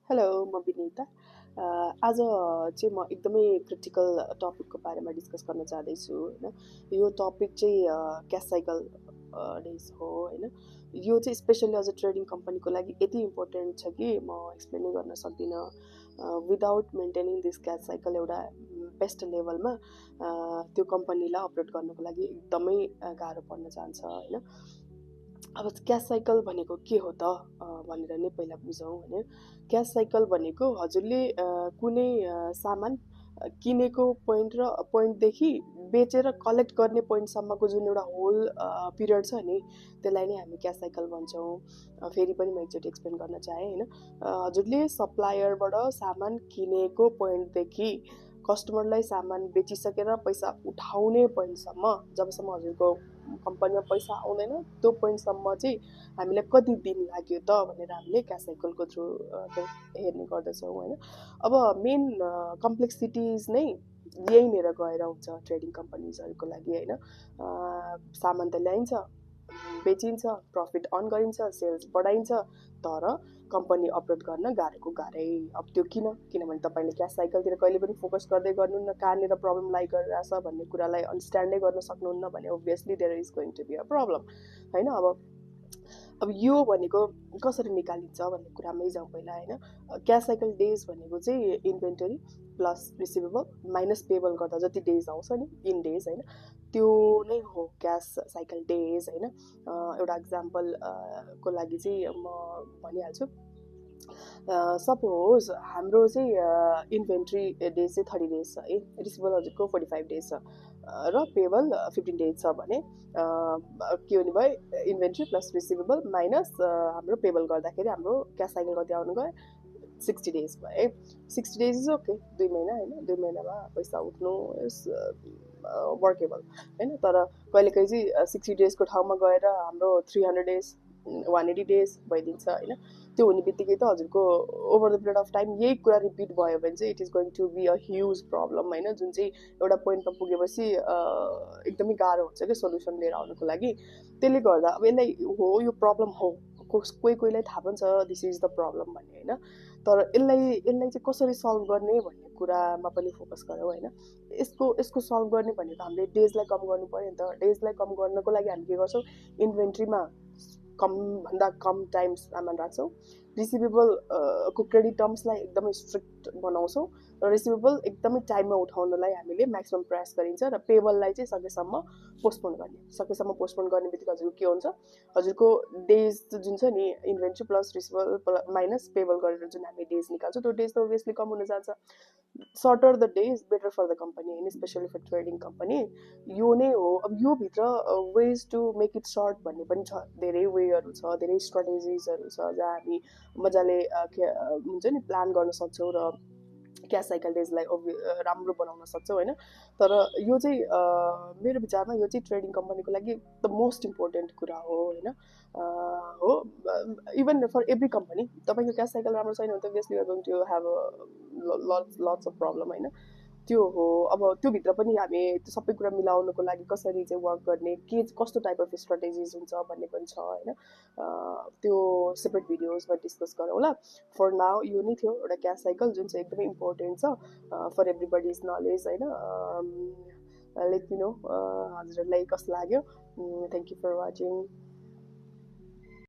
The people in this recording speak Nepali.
हेलो म विनिता आज चाहिँ म एकदमै क्रिटिकल टपिकको बारेमा डिस्कस गर्न चाहदैछु हैन। यो टपिक चाहिँ क्यास साइकल डेज हो हैन। यो चाहिँ स्पेशली एज अ ट्रेडिङ कम्पनीको लागि यति इम्पोर्टेन्ट छ कि म एक्सप्लेनै गर्न सक्दिनँ। Without maintaining this cash cycle एउटा बेस्ट लेभलमा त्यो कम्पनीलाई अपरेट गर्नको लागि एकदमै गाह्रो पर्न जान्छ हैन। अब क्यास साइकल भनेको के हो त भनेर नै पहिला बुझौँ हैन। क्यास साइकल भनेको हजुरले कुनै सामान किनेको पोइन्ट र पोइन्टदेखि बेचेर कलेक्ट गर्ने पोइन्टसम्मको जुन एउटा होल पिरियड छ नि त्यसलाई नै हामी क्यास साइकल भन्छौँ। फेरि पनि म एकचोटि एक्सप्लेन गर्न चाहेँ हैन। हजुरले सप्लायरबाट सामान किनेको पोइन्टदेखि कस्टमरलाई सामान बेचिसकेर पैसा उठाउने पोइन्टसम्म जबसम्म हजुरको कम्पनीमा पैसा आउँदैन त्यो पोइन्टसम्म चाहिँ हामीलाई कति दिन लाग्यो त भनेर हामीले क्यास साइकलको थ्रु हेर्ने गर्दछौँ होइन। अब मेन कम्प्लेक्सिटिज नै यहीँनिर गएर हुन्छ ट्रेडिङ कम्पनीजहरूको लागि होइन। सामान त ल्याइन्छ, बेचिन्छ, प्रफिट अर्न गरिन्छ, सेल्स बढाइन्छ, तर कम्पनी अपरेट गर्न गाह्रोको गाह्रै। अब त्यो किनभने तपाईँले क्यास साइकलतिर कहिले पनि फोकस गर्दै गर्नुहुन्न, कहाँनिर प्रब्लम लाइक गरिरहेछ भन्ने कुरालाई अन्डरस्ट्यान्डै गर्न सक्नुहुन्न भने obviously there is going to be a problem होइन। अब यो भनेको कसरी निकालिन्छ भन्ने कुरामै जाउँ पहिला होइन। क्यास साइकल डेज भनेको चाहिँ inventory plus receivable minus payable गर्दा जति डेज आउँछ नि इन डेज होइन त्यो नै हो क्यास साइकल डेज होइन। एउटा इक्जाम्पल को लागि चाहिँ म भनिहाल्छु। सपोज हाम्रो चाहिँ इन्भेन्ट्री डेज चाहिँ 30 डेज छ है, रिसिभेबल हजुरको 45 डेज छ र पेबल 15 डेज छ भने के हुने भयो इन्भेन्ट्री प्लस रिसिभेबल माइनस हाम्रो पेबल गर्दाखेरि हाम्रो क्यास साइकल कति आउनु गयो 60 डेज भयो है। 60 डेज इज ओके, 2 महिना होइन, 2 महिनामा पैसा उठ्नु इज वर्केबल होइन। तर कहिलेकाहीँ चाहिँ 60 डेजको ठाउँमा गएर हाम्रो 300 डेज 180 डेज भइदिन्छ होइन। त्यो हुने बित्तिकै त हजुरको over the period of time यही कुरा रिपिट भयो भने चाहिँ it is going to be a huge problem होइन। जुन चाहिँ एउटा पोइन्टमा पुगेपछि एकदमै गाह्रो हुन्छ कि सोल्युसन लिएर आउनुको लागि। त्यसले गर्दा अब यसलाई हो यो प्रब्लम हो, कोहीलाई थाहा पनि छ दिस इज द प्रब्लम भन्ने होइन। तर यसलाई चाहिँ कसरी सल्भ गर्ने भन्ने कुरामा पनि फोकस गरौँ होइन। यसको सल्भ गर्ने भनेको हामीले डेजलाई कम गर्नु पऱ्यो नि त। डेजलाई कम गर्नको लागि हामी के गर्छौँ, इन्भेन्ट्रीमा कमभन्दा कम टाइम सामान राख्छौँ, रिसिभेबल को क्रेडिट टर्म्सलाई एकदमै स्ट्रिक्ट बनाउँछौँ र रिसिभेबल एकदमै टाइममा उठाउनलाई हामीले म्याक्सिमम प्रयास गरिन्छ र पेबललाई चाहिँ सकेसम्म पोस्टपोन गर्ने बित्तिकै हजुरको के हुन्छ, हजुरको डेज जुन छ नि inventory plus receivable minus payable गरेर जुन हामी डेज निकाल्छौँ त्यो डेज त ओभियसली कम हुन जान्छ। Shorter the days better for the company होइन, स्पेसली फर ट्रेडिङ कम्पनी यो नै हो। अब यो भित्र ways to make it short भन्ने पनि छ, धेरै वेहरू छ, धेरै स्ट्राटेजिजहरू छ जहाँ हामी मजाले हुन्छ नि प्लान गर्न सक्छौँ र क्यास साइकल डेजलाई राम्रो बनाउन सक्छौँ होइन। तर यो चाहिँ मेरो विचारमा यो चाहिँ ट्रेडिङ कम्पनीको लागि द मोस्ट इम्पोर्टेन्ट कुरा हो होइन। हो इभन फर एभ्री कम्पनी तपाईँको क्यास साइकल राम्रो छैन भने त obviously you are going to have lots of problem होइन। त्यो हो। अब त्योभित्र पनि हामी त्यो सबै कुरा मिलाउनुको लागि कसरी चाहिँ वर्क गर्ने, के कस्तो टाइप अफ स्ट्राटेजिज हुन्छ भन्ने पनि छ होइन। त्यो सेपरेट भिडियोजमा डिस्कस गरौँला। फर नाउ यो नै थियो एउटा क्यास साइकल जुन चाहिँ एकदमै इम्पोर्टेन्ट छ फर एभ्रिबडिज नलेज होइन। लेट मी नो हजुरहरूलाई कस्तो लाग्यो। Thank you for watching.